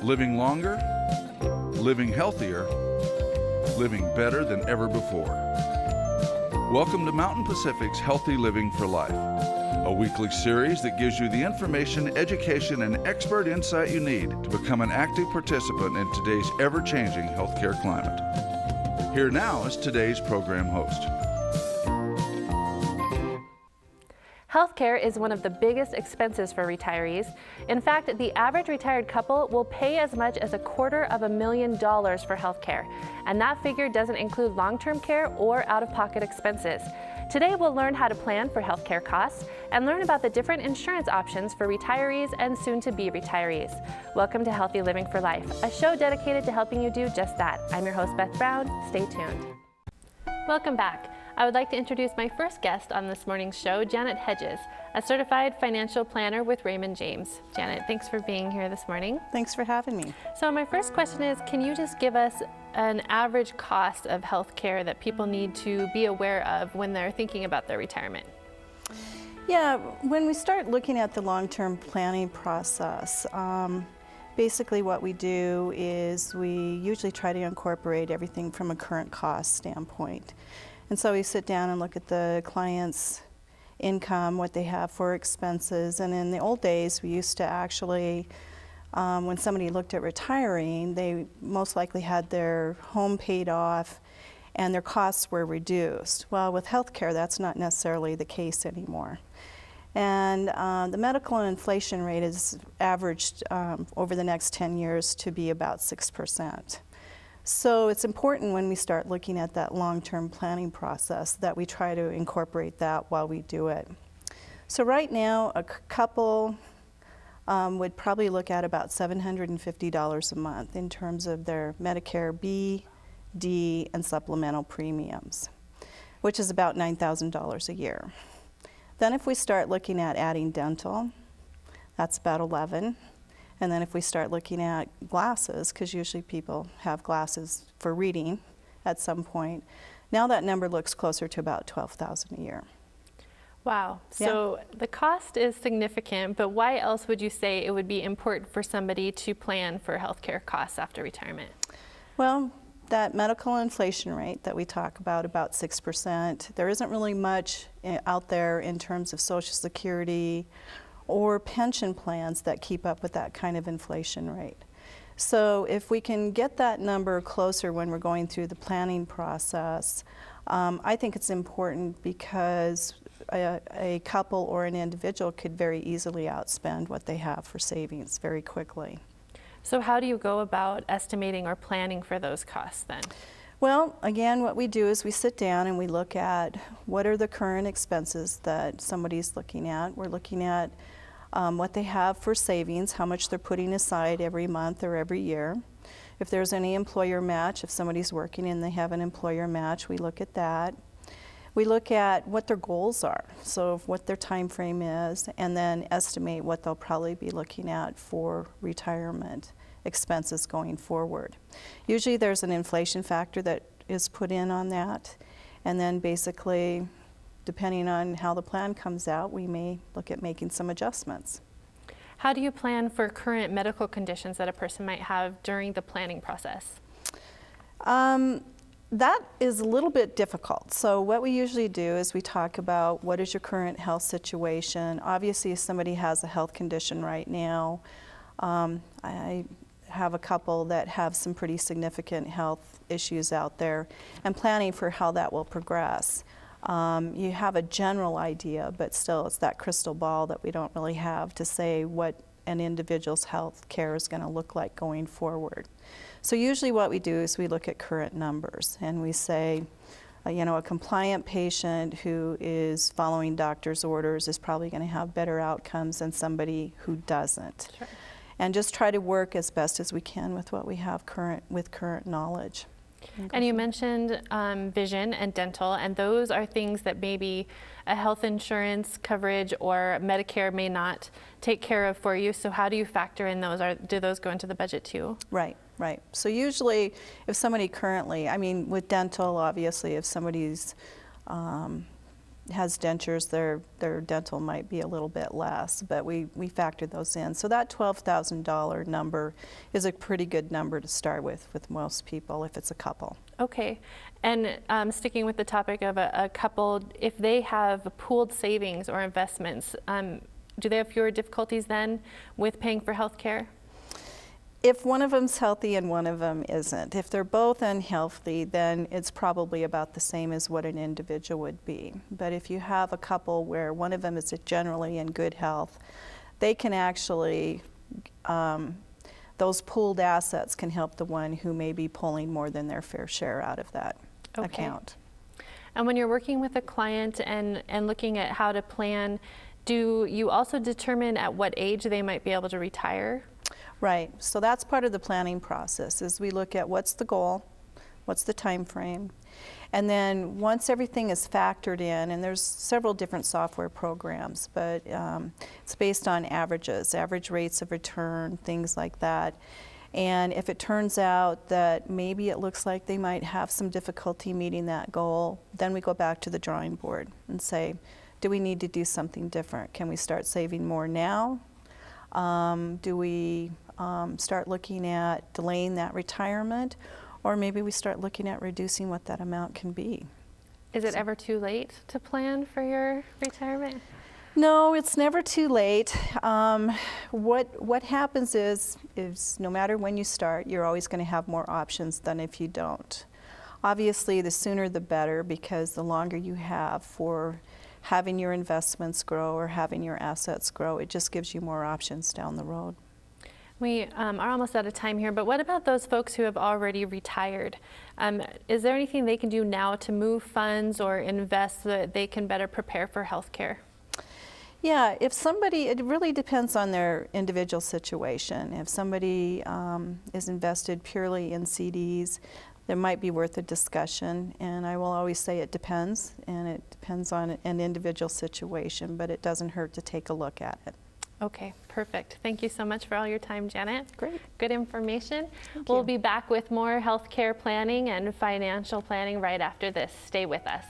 Living longer, living healthier, living better than ever before. Welcome to Mountain Pacific's Healthy Living for Life, a weekly series that gives you the information, education, and expert insight you need to become an active participant in today's ever-changing healthcare climate. Here now is today's program host. Healthcare is one of the biggest expenses for retirees. In fact, the average retired couple will pay as much as $250,000 for healthcare, and that figure doesn't include long-term care or out-of-pocket expenses. Today, we'll learn how to plan for healthcare costs and learn about the different insurance options for retirees and soon-to-be retirees. Welcome to Healthy Living for Life, a show dedicated to helping you do just that. I'm your host, Beth Brown. Stay tuned. Welcome back. I would like to introduce my first guest on this morning's show, Janet Hedges, a certified financial planner with Raymond James. Janet, thanks for being here this morning. Thanks for having me. So my first question is, can you just give us an average cost of health care that people need to be aware of when they're thinking about their retirement? Yeah, when we start looking at the long-term planning process, basically what we do is we usually try to incorporate everything from a current cost standpoint. And so we sit down and look at the client's income, what they have for expenses. And in the old days, we used to actually, when somebody looked at retiring, they most likely had their home paid off and their costs were reduced. Well, with healthcare, that's not necessarily the case anymore. And the medical and inflation rate is averaged over the next 10 years to be about 6%. So it's important when we start looking at that long-term planning process that we try to incorporate that while we do it. So right now, a couple would probably look at about $750 a month in terms of their Medicare B, D, and supplemental premiums, which is about $9,000 a year. Then if we start looking at adding dental, that's about $11,000. And then if we start looking at glasses, because usually people have glasses for reading at some point, now that number looks closer to about $12,000 a year. Wow. So the cost is significant, but why else would you say it would be important for somebody to plan for healthcare costs after retirement? Well, that medical inflation rate that we talk about 6%, there isn't really much out there in terms of Social Security or pension plans that keep up with that kind of inflation rate. So if we can get that number closer when we're going through the planning process, I think it's important because a couple or an individual could very easily outspend what they have for savings very quickly. So how do you go about estimating or planning for those costs then? Well, again, what we do is we sit down and we look at what are the current expenses that somebody's looking at. We're looking at what they have for savings, how much they're putting aside every month or every year. If there's any employer match, if somebody's working and they have an employer match, we look at that. We look at what their goals are, so what their time frame is, and then estimate what they'll probably be looking at for retirement expenses going forward. Usually there's an inflation factor that is put in on that, and then basically, depending on how the plan comes out, we may look at making some adjustments. How do you plan for current medical conditions that a person might have during the planning process? That is a little bit difficult. So what we usually do is we talk about what is your current health situation. Obviously, if somebody has a health condition right now, I have a couple that have some pretty significant health issues out there, and planning for how that will progress. You have a general idea, but still it's that crystal ball that we don't really have to say what an individual's health care is going to look like going forward. So usually what we do is we look at current numbers and we say, a compliant patient who is following doctor's orders is probably going to have better outcomes than somebody who doesn't. Sure. And just try to work as best as we can with what we have with current knowledge. And you mentioned vision and dental, and those are things that maybe a health insurance coverage or Medicare may not take care of for you. So how do you factor in those? Do those go into the budget too? Right. So usually if somebody currently, with dental, obviously, if somebody's has dentures, their dental might be a little bit less, but we factor those in. So that $12,000 number is a pretty good number to start with most people if it's a couple. Okay, and sticking with the topic of a couple, if they have pooled savings or investments, do they have fewer difficulties then with paying for health care? If one of them's healthy and one of them isn't, if they're both unhealthy, then it's probably about the same as what an individual would be. But if you have a couple where one of them is generally in good health, they can actually, those pooled assets can help the one who may be pulling more than their fair share out of that account. And when you're working with a client and looking at how to plan, do you also determine at what age they might be able to retire? Right, so that's part of the planning process, is we look at what's the goal, what's the time frame, and then once everything is factored in, and there's several different software programs, but it's based on averages, average rates of return, things like that. And if it turns out that maybe it looks like they might have some difficulty meeting that goal, then we go back to the drawing board and say, do we need to do something different? Can we start saving more now? Do we start looking at delaying that retirement, or maybe we start looking at reducing what that amount can be? Is it ever too late to plan for your retirement? No, it's never too late. What happens is no matter when you start, you're always going to have more options than if you don't. Obviously, the sooner the better, because the longer you have for having your investments grow or having your assets grow, it just gives you more options down the road. We are almost out of time here, but what about those folks who have already retired? Is there anything they can do now to move funds or invest so that they can better prepare for health care? Yeah, if somebody, it really depends on their individual situation. If somebody is invested purely in CDs, that might be worth a discussion, and I will always say it depends, and it depends on an individual situation, but it doesn't hurt to take a look at it. Okay, perfect. Thank you so much for all your time, Janet. Great. Good information. Thank We'll you. be back with more healthcare planning and financial planning right after this. Stay with us.